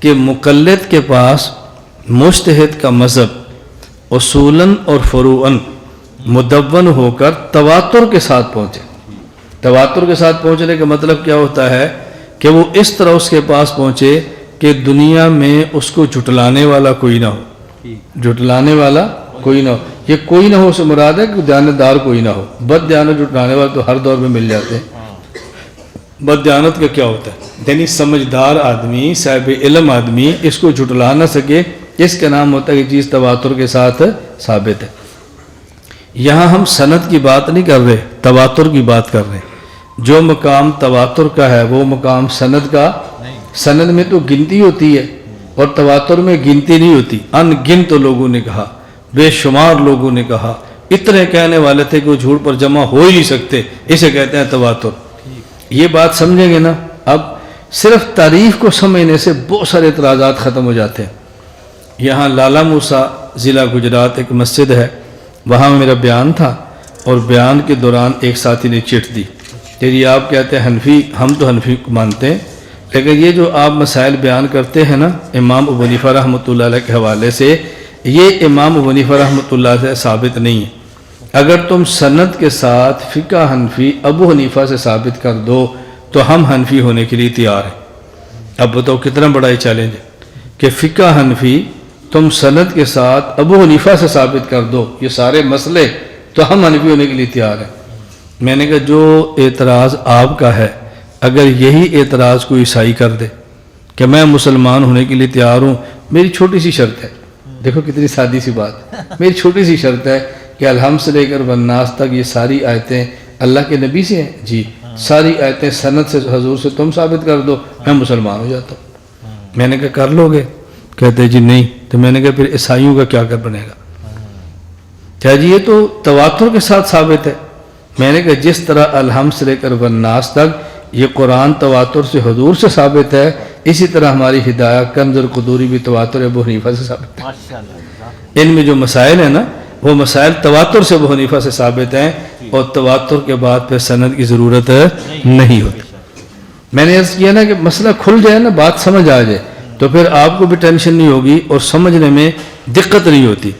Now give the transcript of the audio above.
کہ مقلد کے پاس مجتہد کا مذہب اصولاً اور فروعاً مدون ہو کر تواتر کے ساتھ پہنچے. تواتر کے ساتھ پہنچنے کا مطلب کیا ہوتا ہے کہ وہ اس طرح اس کے پاس پہنچے کہ دنیا میں اس کو جھٹلانے والا کوئی نہ ہو. جھٹلانے والا کوئی نہ ہو. یہ کوئی نہ ہو سے مراد ہے کہ دیانتدار کوئی نہ ہو. بد دیانت جھٹلانے والے تو ہر دور میں مل جاتے ہیں. بد دیانت کا کیا ہوتا ہے؟ یعنی سمجھدار آدمی، صاحب علم آدمی اس کو جھٹلا نہ سکے، اس کا نام ہوتا ہے کہ چیز تواتر کے ساتھ ثابت ہے. یہاں ہم سند کی بات نہیں کر رہے، تواتر کی بات کر رہے ہیں. جو مقام تواتر کا ہے وہ مقام سند کا. سند میں تو گنتی ہوتی ہے اور تواتر میں گنتی نہیں ہوتی. ان گنت لوگوں نے کہا، بے شمار لوگوں نے کہا، اتنے کہنے والے تھے کہ وہ جھوٹ پر جمع ہو ہی نہیں سکتے، اسے کہتے ہیں تواتر. یہ بات سمجھیں گے نا. اب صرف تعریف کو سمجھنے سے بہت سارے اعتراضات ختم ہو جاتے ہیں. یہاں لالا موسیٰ ضلع گجرات ایک مسجد ہے، وہاں میرا بیان تھا اور بیان کے دوران ایک ساتھی نے چٹ دی کہ جی آپ کہتے ہیں حنفی، ہم تو حنفی کو مانتے ہیں، لیکن یہ جو آپ مسائل بیان کرتے ہیں نا امام ابو حنیفہ رحمۃ اللہ علیہ کے حوالے سے، یہ امام ابو حنیفہ رحمۃ اللہ سے ثابت نہیں ہے. اگر تم سند کے ساتھ فقہ حنفی ابو حنیفہ سے ثابت کر دو تو ہم حنفی ہونے کے لیے تیار ہیں. اب بتاؤ کتنا بڑا یہ چیلنج ہے کہ فقہ حنفی تم سند کے ساتھ ابو حنیفہ سے ثابت کر دو یہ سارے مسئلے، تو ہم حنفی ہونے کے لیے تیار ہیں. میں نے کہا جو اعتراض آپ کا ہے اگر یہی اعتراض کوئی عیسائی کر دے کہ میں مسلمان ہونے کے لیے تیار ہوں، میری چھوٹی سی شرط ہے. دیکھو کتنی سادی سی بات، میری چھوٹی سی شرط ہے کہ الحمد سے لے کر والناس تک یہ ساری آیتیں اللہ کے نبی سے ہیں. جی ساری آیتیں سند سے حضور سے تم ثابت کر دو، میں مسلمان ہو جاتا ہوں. میں نے کہا کر لو گے؟ کہتے جی نہیں. تو میں نے کہا پھر عیسائیوں کا کیا کر بنے گا؟ کیا جی یہ تو تواتر کے ساتھ ثابت ہے. میں نے کہا جس طرح الحمد سے لے کر والناس تک یہ قرآن تواتر سے حضور سے ثابت ہے، اسی طرح ہماری ہدایہ کنز اور قدوری بھی تواتر ابو حنیفہ سے ثابت ہے. ان میں جو مسائل ہیں نا وہ مسائل تواتر سے ابو حنیفہ سے ثابت ہیں اور تواتر کے بعد پھر سند کی ضرورت نہیں ہوتی. میں نے عرض کیا نا کہ مسئلہ کھل جائے نا، بات سمجھ آ جائے تو پھر آپ کو بھی ٹینشن نہیں ہوگی اور سمجھنے میں دقت نہیں ہوتی.